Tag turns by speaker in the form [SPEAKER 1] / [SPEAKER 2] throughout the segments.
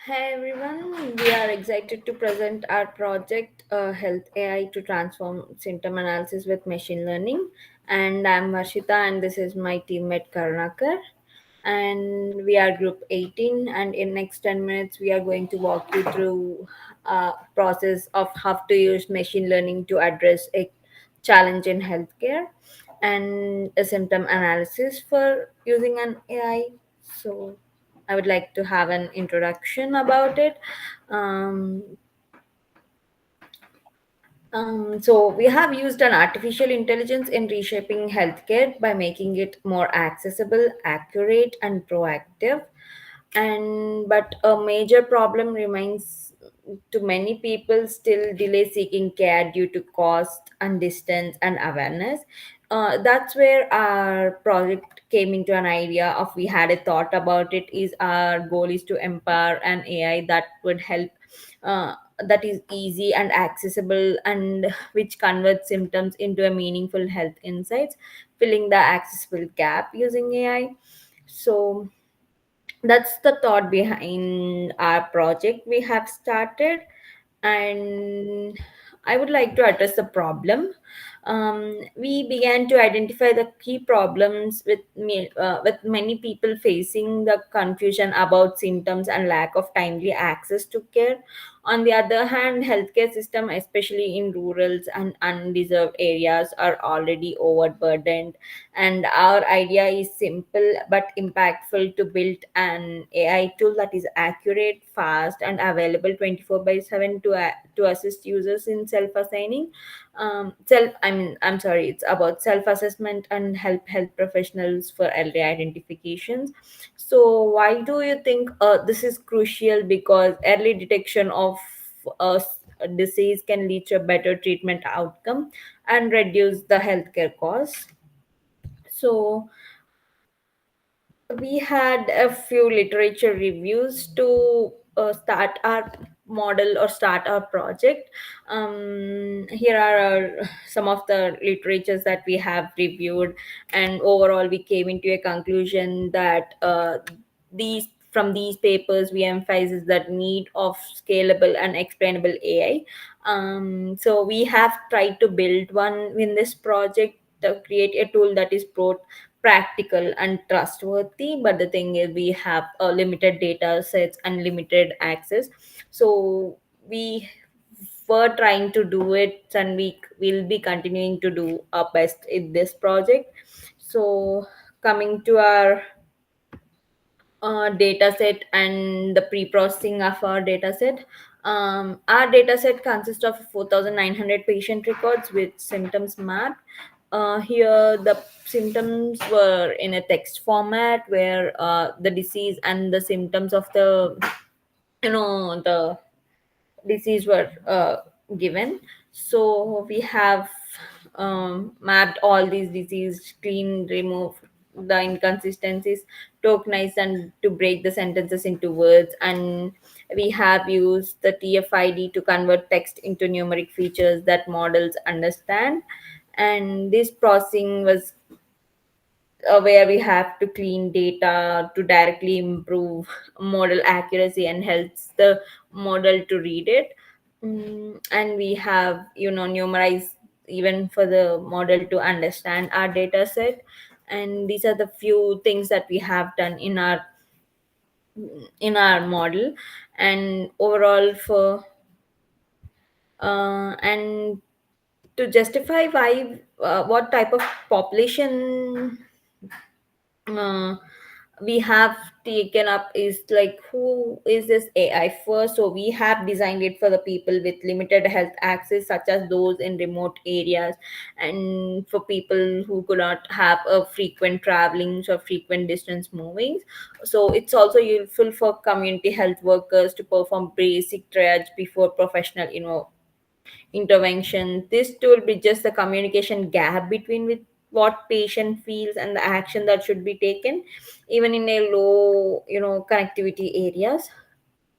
[SPEAKER 1] Hey everyone, we are excited to present our project Health AI to transform symptom analysis with machine learning. And I'm Varshita, and this is my teammate Karunakar. And we are group 18. And in next 10 minutes, we are going to walk you through a process of how to use machine learning to address a challenge in healthcare and a symptom analysis for using an AI. So I would like to have an introduction about it. Um, so we have used an artificial intelligence in reshaping healthcare by making it more accessible, accurate, and proactive. And but a major problem remains to many people still delay seeking care due to cost and distance and awareness. That's where our project came into an idea of we had a thought about it is our goal is to empower an AI that would help that is easy and accessible and which converts symptoms into a meaningful health insights, filling the accessible gap using AI. So that's the thought behind our project we have started, and I would like to address the problem. We began to identify the key problems with many people facing the confusion about symptoms and lack of timely access to care. On the other hand, healthcare system, especially in rural and undeserved areas, are already overburdened, and our idea is simple but impactful: to build an AI tool that is accurate, fast, and available 24 by 7 to assist users in self-assigning. I'm sorry, it's about self-assessment and help health professionals for early identifications. So why do you think this is crucial? Because early detection of a disease can lead to a better treatment outcome and reduce the healthcare costs. So we had a few literature reviews to start our model or start our project. Here are some of the literatures that we have reviewed, and overall we came into a conclusion that these from these papers we emphasize that need of scalable and explainable AI. So we have tried to build one in this project to create a tool that is both practical and trustworthy, but the thing is we have a limited data sets and limited access. So we were trying to do it, and we will be continuing to do our best in this project. So coming to our data set and the pre-processing of our data set. Our data set consists of 4,900 patient records with symptoms mapped. Here, the symptoms were in a text format where the disease and the symptoms of the disease were given. So we have mapped all these disease, clean, remove the inconsistencies, tokenize, and to break the sentences into words. And we have used the TFID to convert text into numeric features that models understand. And this processing was where we have to clean data to directly improve model accuracy and helps the model to read it. And we have numerize even for the model to understand our data set. And these are the few things that we have done in our model. And overall for and to justify why what type of population uh, we have taken up is like who is this AI first. So we have designed it for the people with limited health access, such as those in remote areas, and for people who could not have a frequent travelings or frequent distance movings. So it's also useful for community health workers to perform basic triage before professional intervention. This tool bridges the communication gap between with what patient feels and the action that should be taken, even in a low, connectivity areas.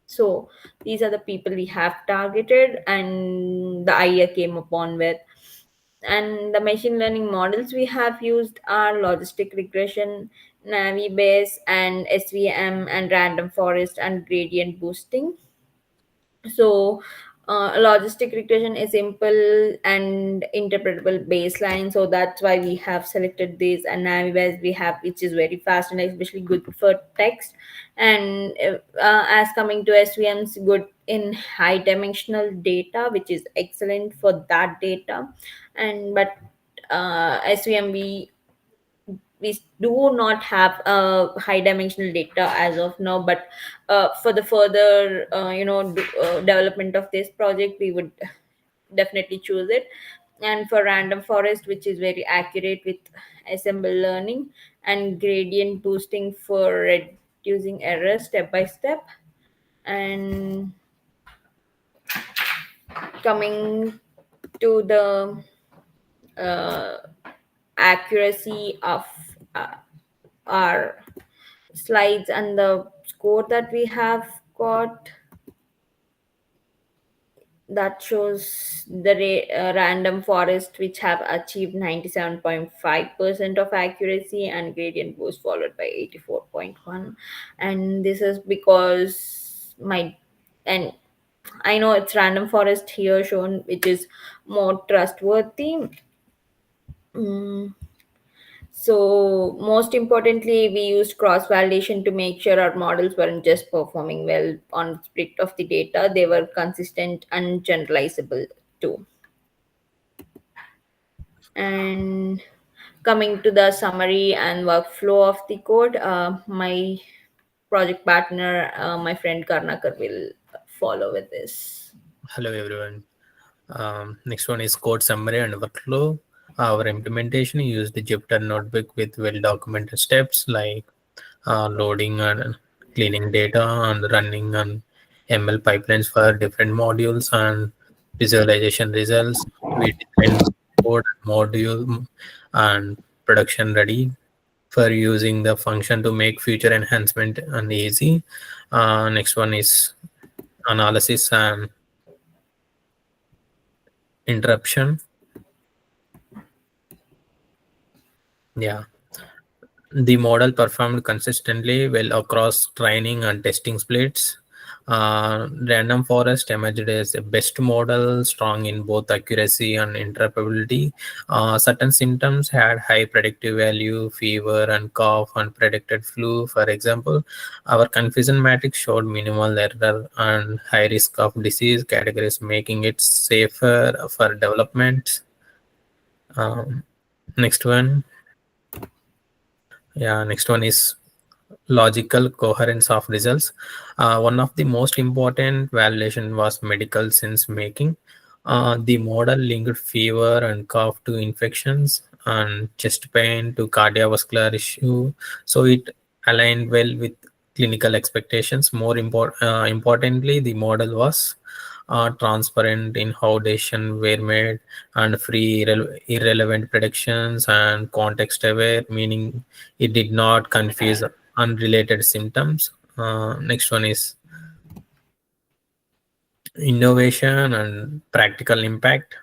[SPEAKER 1] So these are the people we have targeted, and the idea came upon with. And the machine learning models we have used are logistic regression, Navi Base and SVM and random forest and gradient boosting. So, logistic regression is simple and interpretable baseline. So that's why we have selected this. And Naviwise we have, which is very fast and especially good for text. And as coming to SVM's, good in high dimensional data, which is excellent for that data. And but SVM we do not have high dimensional data as of now, but for the further development of this project we would definitely choose it. And for random forest, which is very accurate with assemble learning, and gradient boosting for reducing errors step by step. And coming to the uh, accuracy of uh, our slides and the score that we have got, that shows the random forest which have achieved 97.5% of accuracy, and gradient boost followed by 84.1. And this is because my, and I know it's random forest here shown, which is more trustworthy. Mm, So, most importantly, we used cross validation to make sure our models weren't just performing well on split of the data, they were consistent and generalizable too. And coming to the summary and workflow of the code, my project partner, my friend Karnakar, will follow with this.
[SPEAKER 2] Hello everyone. Next one is code summary and workflow. Our implementation used the Jupyter notebook with well-documented steps like loading and cleaning data and running on ML pipelines for different modules and visualization results. We designed code module and production ready for using the function to make future enhancement and easy. Next one is analysis and interruption. Yeah, the model performed consistently well across training and testing splits. Random forest emerged as the best model, strong in both accuracy and interpretability. Certain symptoms had high predictive value, fever and cough, and predicted flu. For example, our confusion matrix showed minimal error and high risk of disease categories, making it safer for development. Um, Next one. Yeah, next one is logical coherence of results. One of the most important validation was medical sense making. The model linked fever and cough to infections and chest pain to cardiovascular issue, so it aligned well with clinical expectations. Importantly, the model was transparent in how decisions were made and free irrelevant predictions and context aware, meaning it did not confuse unrelated symptoms. Next one is innovation and practical impact.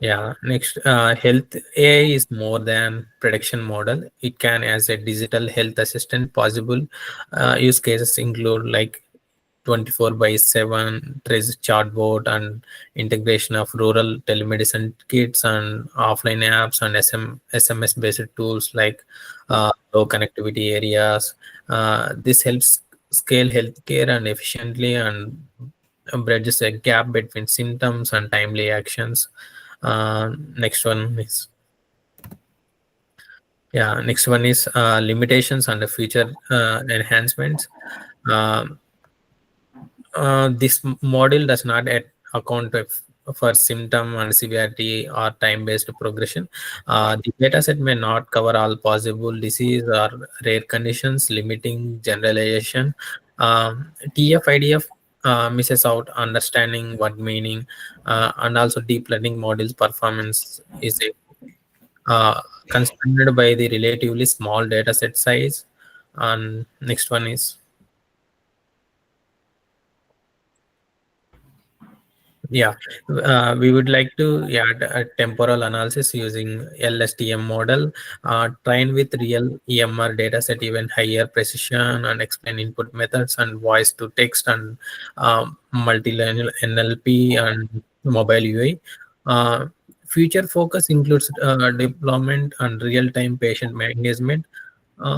[SPEAKER 2] Yeah, next, health AI is more than prediction model. It can as a digital health assistant possible. Use cases include like 24/7 trace chatbot and integration of rural telemedicine kits and offline apps and SMS based tools like low connectivity areas. This helps scale healthcare and efficiently and bridges a gap between symptoms and timely actions. Next one is yeah. Next one is limitations and the future enhancements. Um, this model does not account for symptom and severity or time-based progression. The dataset may not cover all possible disease or rare conditions, limiting generalization. TF-IDF misses out understanding what meaning, and also deep learning models performance is constrained by the relatively small dataset size. And next one is Yeah, we would like to add a temporal analysis using LSTM model, trained with real EMR dataset, even higher precision, and explain input methods and voice to text and multi-line NLP and mobile UI. Future focus includes deployment and real-time patient engagement.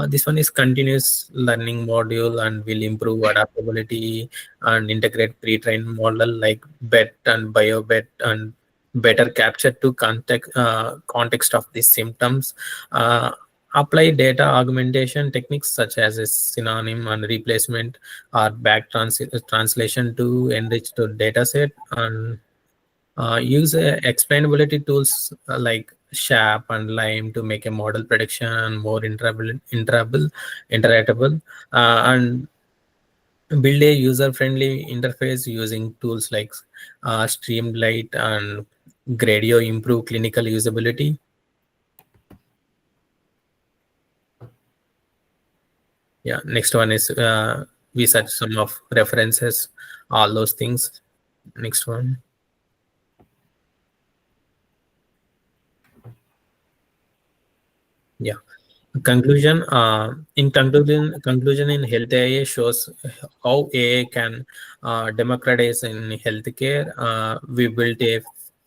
[SPEAKER 2] This one is continuous learning module and will improve adaptability and integrate pre-trained model like bet and biobet and better capture to context of the symptoms. Apply data augmentation techniques such as a synonym and replacement or translation to enrich the data set, and use explainability tools like SHAP and Lime to make a model prediction more interactable, and build a user-friendly interface using tools like Streamlight and Gradio improve clinical usability. Yeah, next one is we search some of references, all those things. Next one. Yeah. Conclusion in health AI shows how AI can democratize in healthcare. We built a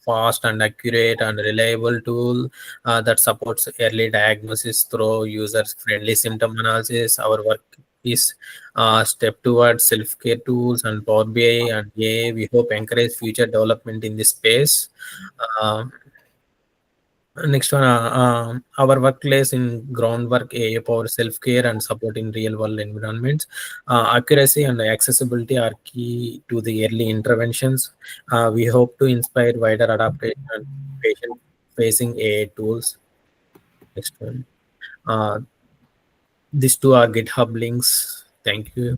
[SPEAKER 2] fast and accurate and reliable tool that supports early diagnosis through user-friendly symptom analysis. Our work is step towards self-care tools and Power BI and AI. We hope encourage future development in this space. Uh, Next one, our workplace in groundwork area for self-care and support in real-world environments. Accuracy and accessibility are key to the early interventions. We hope to inspire wider adaptation and patient-facing AI tools. Next one. Uh, these two are GitHub links. Thank you.